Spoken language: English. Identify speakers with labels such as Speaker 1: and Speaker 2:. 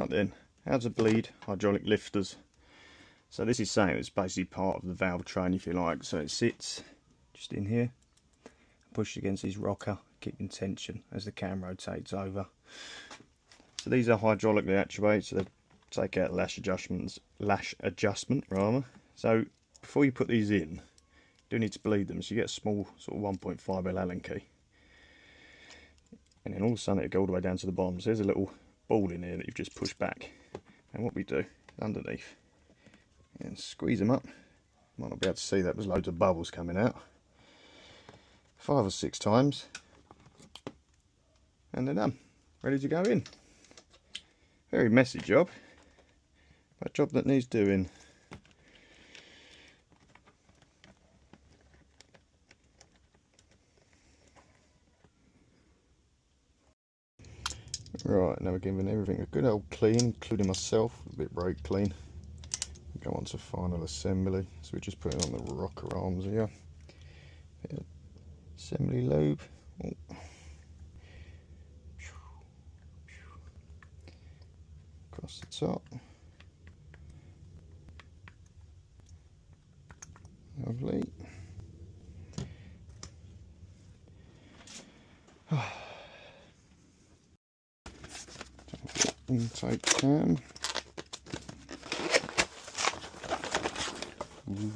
Speaker 1: Right then, how to bleed hydraulic lifters. So this is saying it's basically part of the valve train, if you like. So it sits just in here, pushed against his rocker, keeping tension as the cam rotates over. So these are hydraulically actuated, so they take out lash adjustment rather. So before you put these in, you do need to bleed them. So you get a small sort of 1.5mm Allen key, and then all of a sudden it'll go all the way down to the bottom. So there's a little ball in here that you've just pushed back, and what we do underneath and squeeze them up. Might not be able to see that, there's loads of bubbles coming out. 5 or 6 times, and they're done, ready to go in. Very messy job, but a job that needs doing. Right, now we're giving everything a good old clean, including myself, a bit brake clean. Go on to final assembly. So we're just putting on the rocker arms here. Bit of assembly lube. Oh. Across the top. Lovely. Intake cam. Ooh.